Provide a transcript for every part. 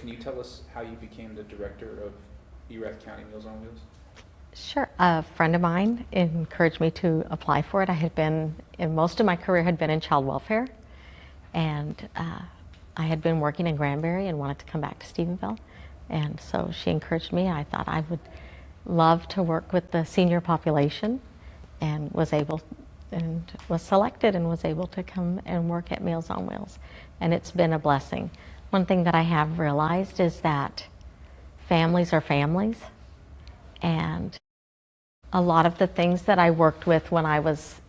can you tell us how you became the director of Erath County Meals on Wheels? Sure. A friend of mine encouraged me to apply for it. I had been, in most of my career, had been in child welfare, and I had been working in Granbury and wanted to come back to Stephenville. And so she encouraged me. I thought I would love to work with the senior population, and was selected and was able to come and work at Meals on Wheels. And it's been a blessing. One thing that I have realized is that families are families, and a lot of the things that I worked with when I was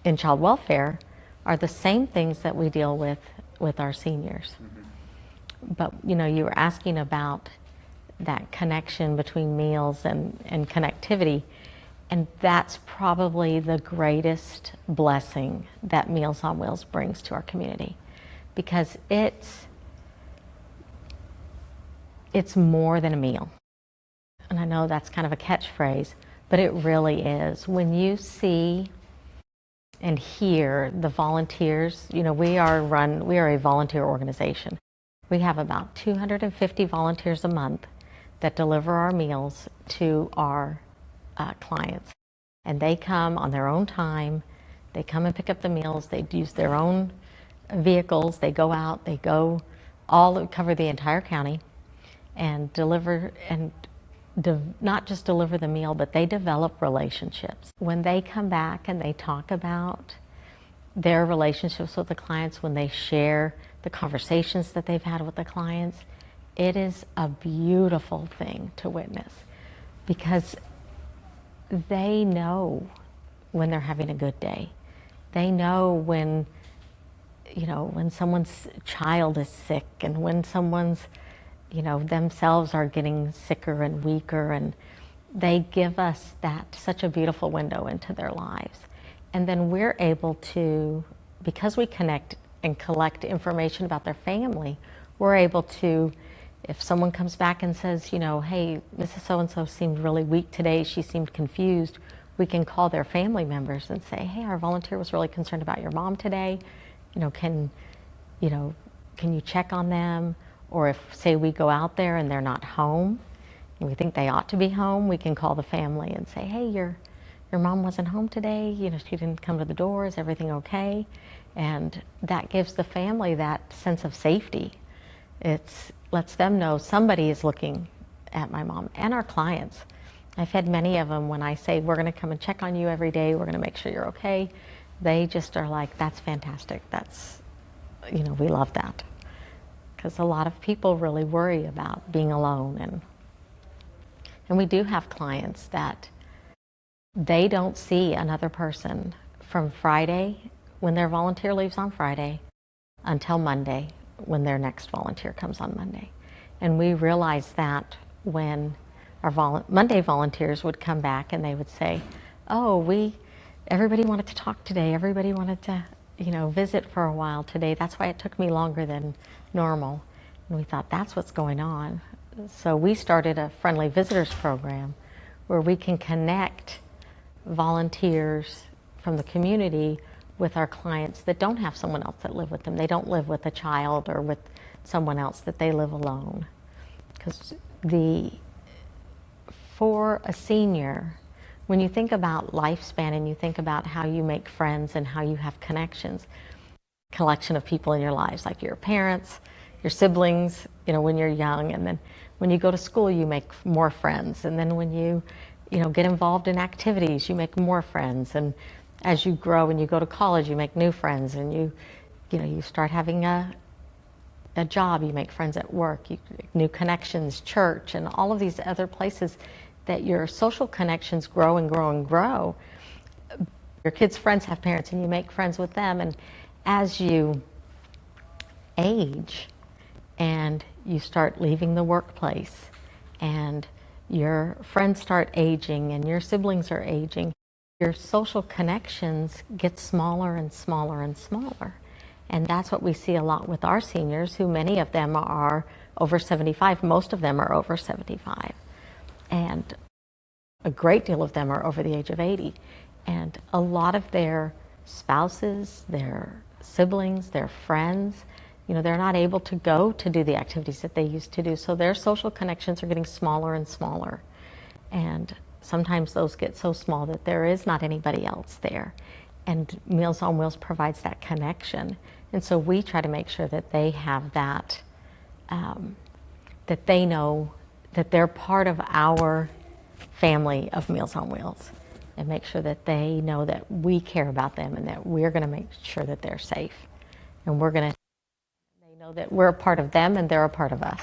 in child welfare are the same things that we deal with our seniors. Mm-hmm. But you were asking about that connection between meals and connectivity, and that's probably the greatest blessing that Meals on Wheels brings to our community, because it's more than a meal. And I know that's kind of a catchphrase, but it really is. When you see and hear the volunteers, we are a volunteer organization. We have about 250 volunteers a month that deliver our meals to our clients. And they come on their own time. They come and pick up the meals. They use their own vehicles. They go out. They go cover the entire county and deliver, and not just deliver the meal, but they develop relationships. When they come back and they talk about their relationships with the clients, when they share the conversations that they've had with the clients, it is a beautiful thing to witness, because they know when they're having a good day. They know when someone's child is sick, and when someone's themselves are getting sicker and weaker, and they give us such a beautiful window into their lives. And then we're able to, because we connect and collect information about their family, we're able to, if someone comes back and says, hey, Mrs. So-and-so seemed really weak today, she seemed confused, we can call their family members and say, hey, our volunteer was really concerned about your mom today. Can you check on them? Or if, say, we go out there and they're not home, and we think they ought to be home, we can call the family and say, hey, your mom wasn't home today, she didn't come to the door, is everything okay? And that gives the family that sense of safety. It lets them know somebody is looking at my mom. And our clients. I've had many of them, when I say, we're going to come and check on you every day, we're going to make sure you're okay, they just are like, that's fantastic. That's, we love that. Because a lot of people really worry about being alone. And we do have clients that they don't see another person from Friday, when their volunteer leaves on Friday, until Monday, when their next volunteer comes on Monday. And we realized that when our Monday volunteers would come back and they would say, oh, everybody wanted to talk today, everybody wanted to visit for a while today. That's why it took me longer than normal. And we thought, that's what's going on. So we started a friendly visitors program where we can connect volunteers from the community with our clients that don't have someone else that live with them. They don't live with a child or with someone else, that they live alone. Because for a senior, when you think about lifespan and you think about how you make friends and how you have connections, collection of people in your lives, like your parents, your siblings, when you're young, and then when you go to school, you make more friends, and then when you get involved in activities, you make more friends, and as you grow and you go to college, you make new friends, and you start having a job, you make friends at work, new connections, church, and all of these other places that your social connections grow and grow and grow. Your kids' friends have parents, and you make friends with them, and as you age and you start leaving the workplace and your friends start aging and your siblings are aging, your social connections get smaller and smaller and smaller. And that's what we see a lot with our seniors, who many of them are over 75. Most of them are over 75. And a great deal of them are over the age of 80. And a lot of their spouses, their siblings, their friends, they're not able to go to do the activities that they used to do. So their social connections are getting smaller and smaller. And sometimes those get so small that there is not anybody else there. And Meals on Wheels provides that connection. And so we try to make sure that they have that, that they know that they're part of our family of Meals on Wheels, and make sure that they know that we care about them and that we're going to make sure that they're safe. And they know that we're a part of them and they're a part of us.